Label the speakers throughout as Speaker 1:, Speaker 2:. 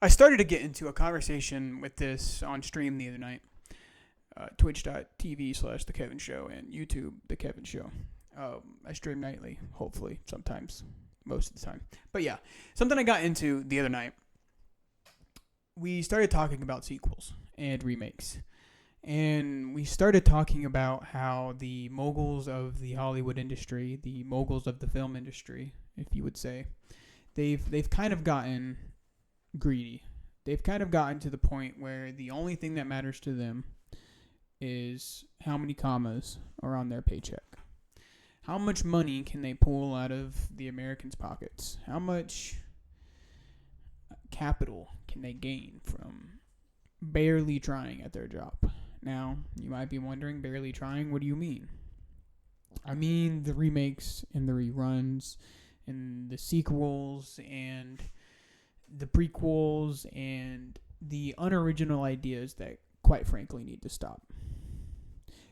Speaker 1: I started to get into a conversation with this on stream the other night. Twitch.tv/ The Kevin Show and YouTube The Kevin Show. I stream nightly, hopefully, sometimes, most of the time. But yeah, something I got into the other night. We started talking about sequels and remakes. And we started talking about how the moguls of the Hollywood industry, the moguls of the film industry, if you would say, they've kind of gotten greedy. They've kind of gotten to the point where the only thing that matters to them is how many commas are on their paycheck. How much money can they pull out of the Americans' pockets? How much capital can they gain from barely trying at their job? Now, you might be wondering, barely trying, what do you mean? I mean the remakes and the reruns and the sequels and the prequels and the unoriginal ideas that, quite frankly, need to stop.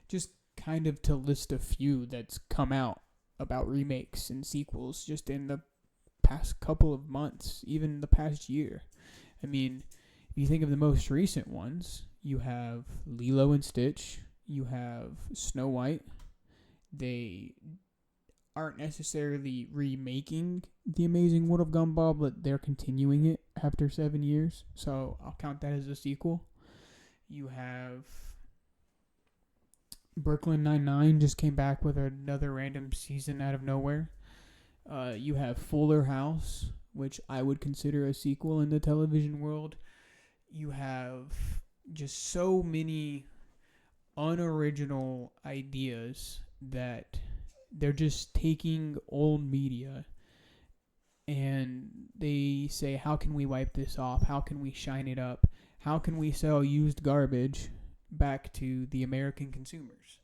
Speaker 1: Just kind of to list a few that's come out about remakes and sequels just in the past couple of months, even the past year. I mean, if you think of the most recent ones, you have Lilo and Stitch, you have Snow White. They aren't necessarily remaking The Amazing World of Gumball, but they're continuing it after 7 years, so I'll count that as a sequel. You have Brooklyn Nine-Nine just came back with another random season out of nowhere. You have Fuller House, which I would consider a sequel in the television world. You have just so many unoriginal ideas that they're just taking old media and they say, how can we wipe this off? How can we shine it up? How can we sell used garbage back to the American consumers?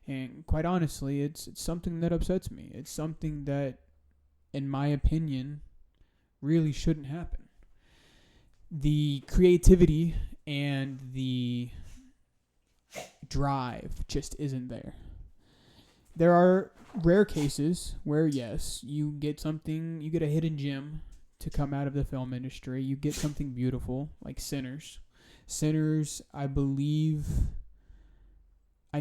Speaker 1: And quite honestly, it's something that upsets me. It's something that, in my opinion, really shouldn't happen. The creativity and the drive just isn't there. There are rare cases where, yes, you get a hidden gem to come out of the film industry. You get something beautiful, like Sinners. Sinners, I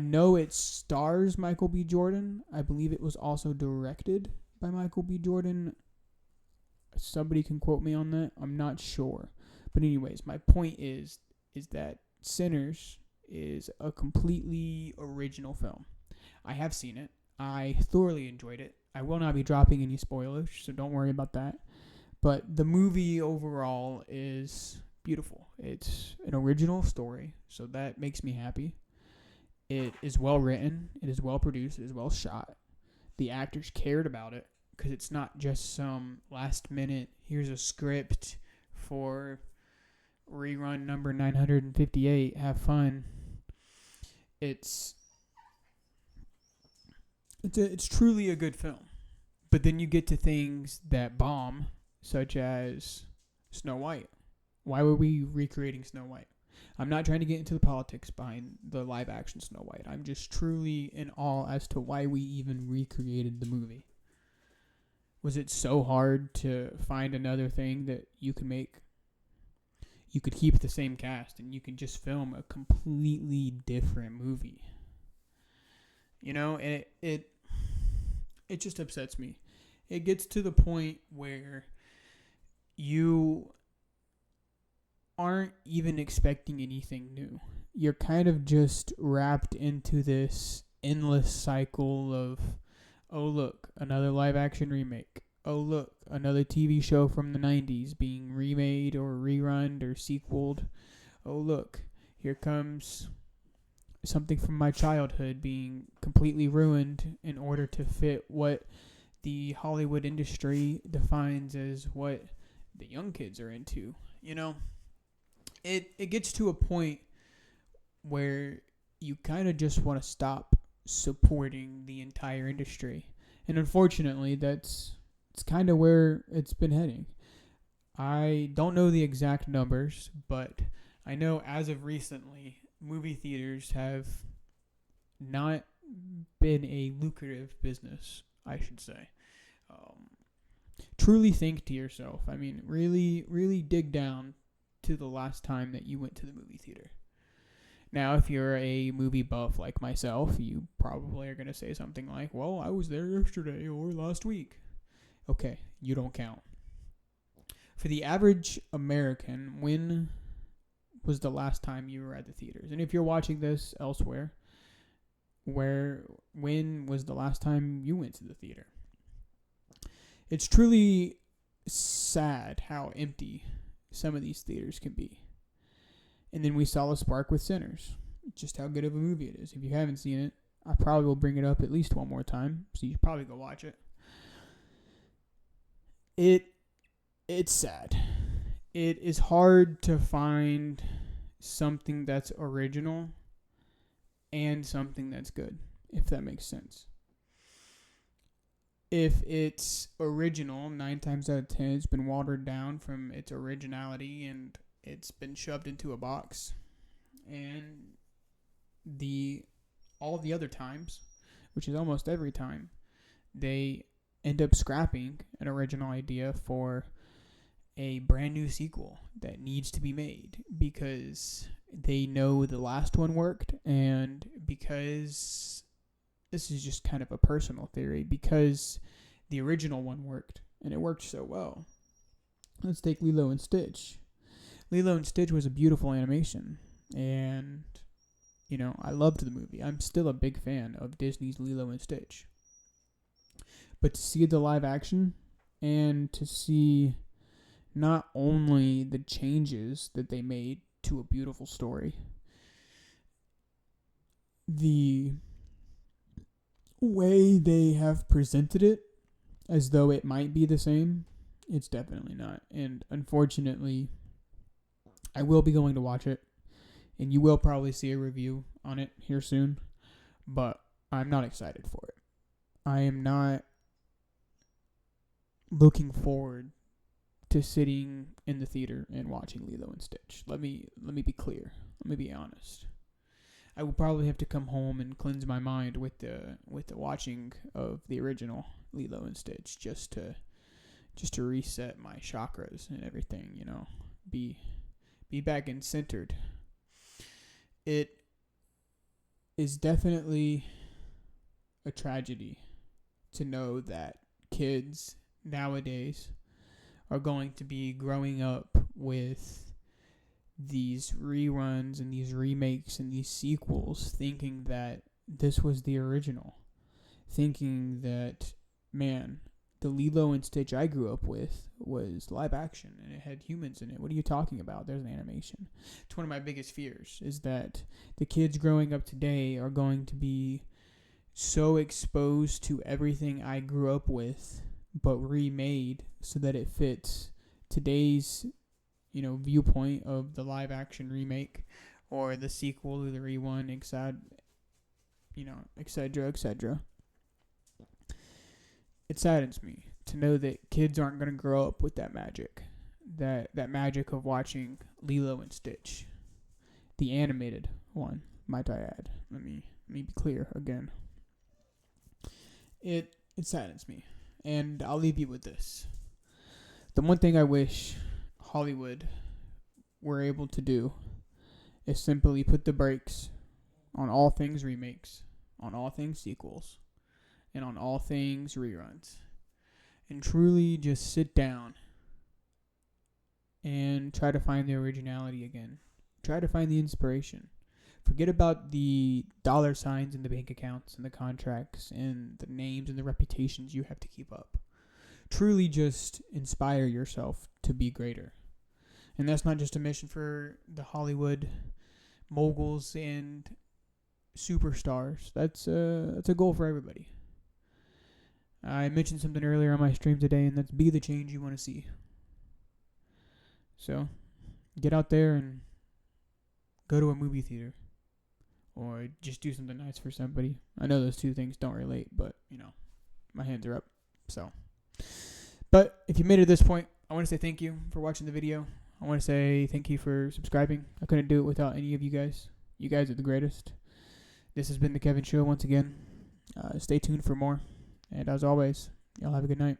Speaker 1: know it stars Michael B. Jordan. I believe it was also directed by Michael B. Jordan. Somebody can quote me on that. I'm not sure. But anyways, my point is that Sinners is a completely original film. I have seen it. I thoroughly enjoyed it. I will not be dropping any spoilers, so don't worry about that. But the movie overall is beautiful. It's an original story, so that makes me happy. It is well written. It is well produced. It is well shot. The actors cared about it because it's not just some last minute, here's a script for rerun number 958, have fun. It's truly a good film. But then you get to things that bomb, such as Snow White. Why were we recreating Snow White? I'm not trying to get into the politics behind the live action Snow White. I'm just truly in awe as to why we even recreated the movie. Was it so hard to find another thing that you could make? You could keep the same cast and you could just film a completely different movie. You know, it just upsets me. It gets to the point where you aren't even expecting anything new. You're kind of just wrapped into this endless cycle of, oh look, another live action remake. Oh look, another TV show from the 90s being remade or rerun or sequeled. Oh look, here comes something from my childhood being completely ruined in order to fit what the Hollywood industry defines as what the young kids are into. You know, it gets to a point where you kind of just want to stop supporting the entire industry. And unfortunately, it's kind of where it's been heading. I don't know the exact numbers, but I know as of recently, movie theaters have not been a lucrative business, I should say. Truly think to yourself. I mean, really, really dig down to the last time that you went to the movie theater. Now, if you're a movie buff like myself, you probably are going to say something like, well, I was there yesterday or last week. Okay, you don't count. For the average American, when was the last time you were at the theaters? And if you're watching this elsewhere, when was the last time you went to the theater? It's truly sad how empty some of these theaters can be. And then we saw a spark with Sinners. Just how good of a movie it is. If you haven't seen it, I probably will bring it up at least one more time, so you should probably go watch it. It's sad. It is hard to find something that's original and something that's good, if that makes sense. If it's original, 9 times out of 10, it's been watered down from its originality and it's been shoved into a box. And all the other times, which is almost every time, they end up scrapping an original idea for a brand new sequel that needs to be made because they know the last one worked, and because this is just kind of a personal theory, because the original one worked and it worked so well. Let's take Lilo and Stitch. Lilo and Stitch was a beautiful animation, and I loved the movie. I'm still a big fan of Disney's Lilo and Stitch. But to see the live action and to see not only the changes that they made to a beautiful story, the way they have presented it as though it might be the same, it's definitely not. And unfortunately, I will be going to watch it, and you will probably see a review on it here soon, but I'm not excited for it. I am not looking forward to sitting in the theater and watching Lilo and Stitch. Let me be clear. Let me be honest. I will probably have to come home and cleanse my mind with the watching of the original Lilo and Stitch just to reset my chakras and everything, be back and centered. It is definitely a tragedy to know that kids nowadays are going to be growing up with these reruns and these remakes and these sequels thinking that this was the original. Thinking that, man, the Lilo and Stitch I grew up with was live action and it had humans in it. What are you talking about? There's an animation. It's one of my biggest fears is that the kids growing up today are going to be so exposed to everything I grew up with but remade so that it fits today's viewpoint of the live action remake or the sequel to the rerun, etc., etc. It saddens me to know that kids aren't going to grow up with that magic, that magic of watching Lilo and Stitch, the animated one, might I add. Let me be clear again. It saddens me, and I'll leave you with this. The one thing I wish Hollywood were able to do is simply put the brakes on all things remakes, on all things sequels, and on all things reruns, and truly just sit down and try to find the originality again. Try to find the inspiration. Forget about the dollar signs in the bank accounts and the contracts and the names and the reputations you have to keep up. Truly just inspire yourself to be greater. And that's not just a mission for the Hollywood moguls and superstars. That's a goal for everybody. I mentioned something earlier on my stream today, and that's be the change you want to see. So, get out there and go to a movie theater. Or just do something nice for somebody. I know those two things don't relate, but, my hands are up. So, but if you made it to this point, I want to say thank you for watching the video. I want to say thank you for subscribing. I couldn't do it without any of you guys. You guys are the greatest. This has been The Kevin Show once again. Stay tuned for more. And as always, y'all have a good night.